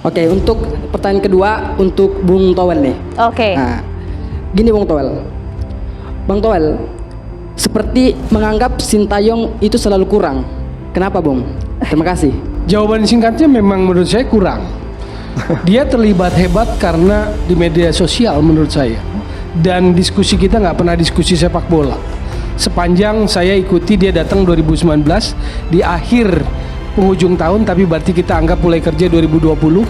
Oke, untuk pertanyaan kedua untuk Bung Towel nih. Oke. Nah, gini Bung Towel. Bang Towel, seperti menganggap Sintayong itu selalu kurang. Kenapa, Bung? Terima kasih. Jawaban singkatnya memang menurut saya kurang. Dia terlibat hebat karena di media sosial menurut saya. Dan diskusi kita nggak pernah diskusi sepak bola. Sepanjang saya ikuti dia datang 2019 di akhir penghujung tahun, tapi berarti kita anggap mulai kerja 2020.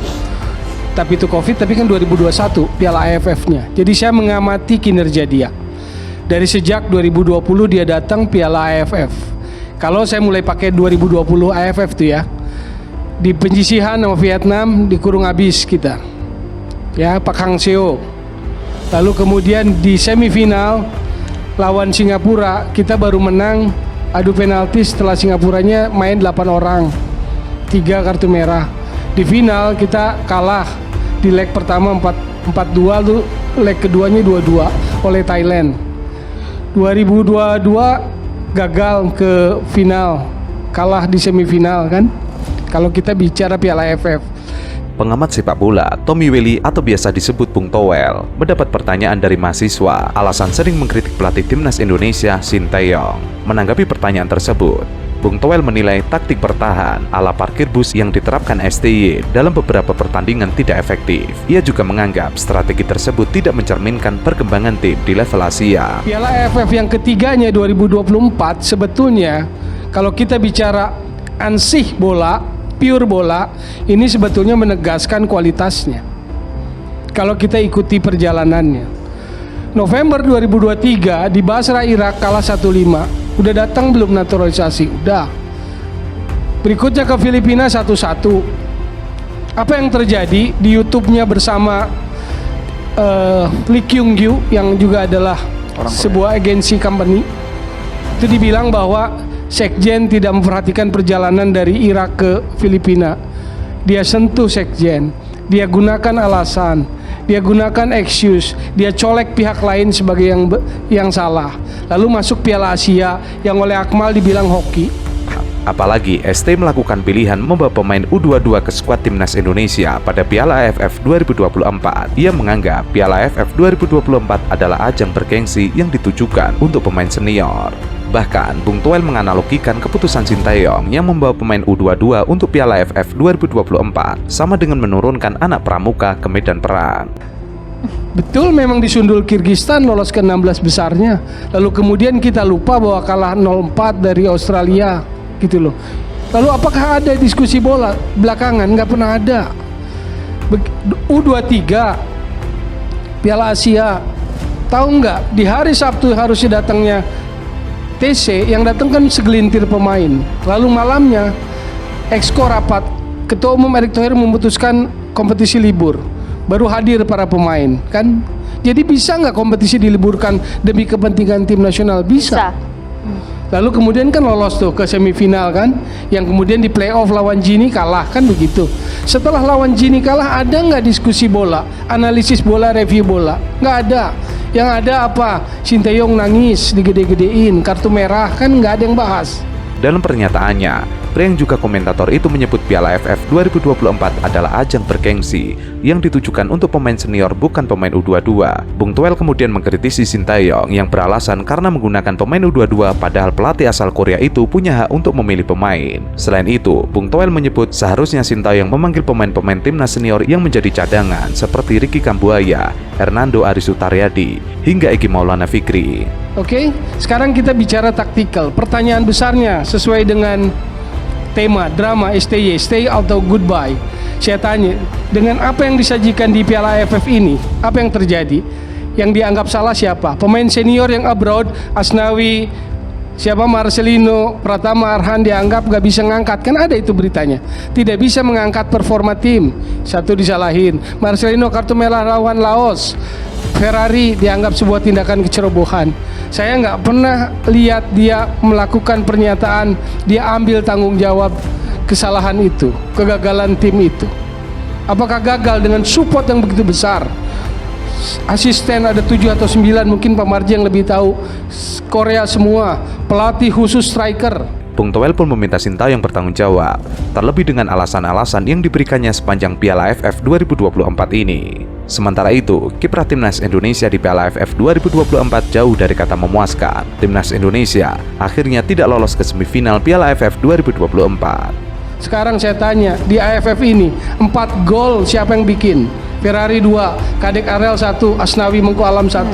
Tapi itu Covid, tapi kan 2021 Piala AFF-nya. Jadi saya mengamati kinerja dia. Dari sejak 2020 dia datang Piala AFF. Kalau saya mulai pakai 2020 AFF tuh ya. Di penyisihan sama Vietnam dikurung habis kita. Ya, Pak Hang Seo. Lalu kemudian di semifinal lawan Singapura kita baru menang adu penalti setelah Singapuranya main 8 orang, 3 kartu merah. Di final kita kalah di leg pertama 4-2, tuh leg keduanya 2-2 oleh Thailand. 2022 gagal ke final, kalah di semifinal kan. Kalau kita bicara Piala AFF. Pengamat sepak bola, Tommy Welly atau biasa disebut Bung Towel, mendapat pertanyaan dari mahasiswa alasan sering mengkritik pelatih timnas Indonesia Sintayong. Menanggapi pertanyaan tersebut, Bung Towel menilai taktik bertahan ala parkir bus yang diterapkan STY dalam beberapa pertandingan tidak efektif. Ia juga menganggap strategi tersebut tidak mencerminkan perkembangan tim di level Asia. Piala AFF yang ketiganya 2024 sebetulnya kalau kita bicara ansih bola, pure bola, ini sebetulnya menegaskan kualitasnya. Kalau kita ikuti perjalanannya. November 2023 di Basra Irak kalah 1-5. Udah datang belum naturalisasi? Udah. Berikutnya ke Filipina 1-1. Apa yang terjadi di YouTube-nya bersama Lee Kyung Gyu yang juga adalah sebuah agensi company. Itu dibilang bahwa Sekjen tidak memperhatikan perjalanan dari Irak ke Filipina. Dia sentuh Sekjen, dia gunakan alasan, dia gunakan excuse, dia colek pihak lain sebagai yang salah. Lalu masuk Piala Asia yang oleh Akmal dibilang hoki. Apalagi ST melakukan pilihan membawa pemain U22 ke skuad timnas Indonesia pada Piala AFF 2024. Ia menganggap Piala AFF 2024 adalah ajang bergengsi yang ditujukan untuk pemain senior. Bahkan, Bung Towel menganalogikan keputusan Sintayong yang membawa pemain U22 untuk Piala AFF 2024 sama dengan menurunkan anak pramuka ke medan perang. Betul, memang disundul Kirgistan lolos ke 16 besarnya. Lalu kemudian kita lupa bahwa kalah 0-4 dari Australia gitu loh. Lalu apakah ada diskusi bola belakangan? Nggak pernah ada. U23 Piala Asia, tahu nggak di hari Sabtu harusnya datangnya TC, yang datang kan segelintir pemain. Lalu malamnya Exco rapat, Ketua Umum Erick Thohir memutuskan kompetisi libur, baru hadir para pemain kan. Jadi bisa nggak kompetisi diliburkan demi kepentingan tim nasional? Bisa. Lalu kemudian kan lolos tuh ke semifinal kan, yang kemudian di playoff lawan Gini kalah kan begitu. Setelah lawan Gini kalah, ada nggak diskusi bola, analisis bola, review bola? Nggak ada. Yang ada apa? Sintayong nangis, digede-gedein, kartu merah, kan nggak ada yang bahas. Dalam pernyataannya, pria yang juga komentator itu menyebut Piala AFF 2024 adalah ajang bergengsi yang ditujukan untuk pemain senior bukan pemain U22. Bung Towel kemudian mengkritisi Sintayong yang beralasan karena menggunakan pemain U22 padahal pelatih asal Korea itu punya hak untuk memilih pemain. Selain itu, Bung Towel menyebut seharusnya Sintayong memanggil pemain-pemain timnas senior yang menjadi cadangan seperti Ricky Kambuaya, Hernando Arisutaryadi, hingga Egy Maulana Fikri. Oke, sekarang kita bicara taktikal. Pertanyaan besarnya sesuai dengan tema drama STY, stay atau goodbye. Saya tanya, dengan apa yang disajikan di Piala AFF ini, apa yang terjadi? Yang dianggap salah siapa? Pemain senior yang abroad, Asnawi, siapa, Marcelino, Pratama Arhan dianggap gak bisa ngangkat. Kan ada itu beritanya. Tidak bisa mengangkat performa tim. Satu disalahin. Marcelino kartu merah lawan Laos. Ferrari dianggap sebuah tindakan kecerobohan. Saya nggak pernah lihat dia melakukan pernyataan dia ambil tanggung jawab kesalahan itu, kegagalan tim itu. Apakah gagal dengan support yang begitu besar? Asisten ada 7 atau 9, mungkin Pak Marji yang lebih tahu. Korea semua, pelatih khusus striker. Bung Toel pun meminta Sintayong bertanggung jawab, terlebih dengan alasan-alasan yang diberikannya sepanjang Piala AFF 2024 ini. Sementara itu, kiprah Timnas Indonesia di Piala AFF 2024 jauh dari kata memuaskan. Timnas Indonesia akhirnya tidak lolos ke semifinal Piala AFF 2024. Sekarang saya tanya, di AFF ini 4 gol siapa yang bikin? Ferrari 2, Kadek Arel 1, Asnawi Mengko Alam 1.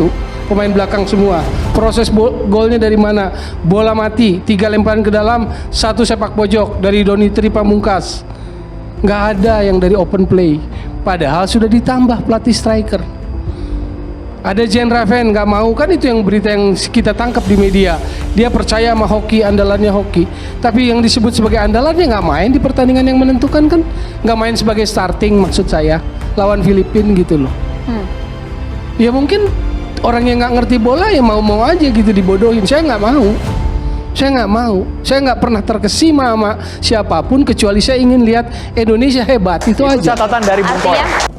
Pemain belakang semua. Proses golnya dari mana? Bola mati, 3 lemparan ke dalam, 1 sepak pojok dari Doni Tri Pamungkas. Nggak ada yang dari open play. Padahal sudah ditambah pelatih striker. Ada Jen Raven nggak mau, kan itu yang berita yang kita tangkap di media. Dia percaya sama hoki, andalannya hoki. Tapi yang disebut sebagai andalannya nggak main di pertandingan yang menentukan kan? Nggak main sebagai starting maksud saya. Lawan Filipina gitu loh. Ya mungkin orang yang nggak ngerti bola ya mau-mau aja gitu dibodohin. Saya nggak mau. Saya nggak pernah terkesima sama siapapun kecuali saya ingin lihat Indonesia hebat itu aja. Catatan dari Bung Toel.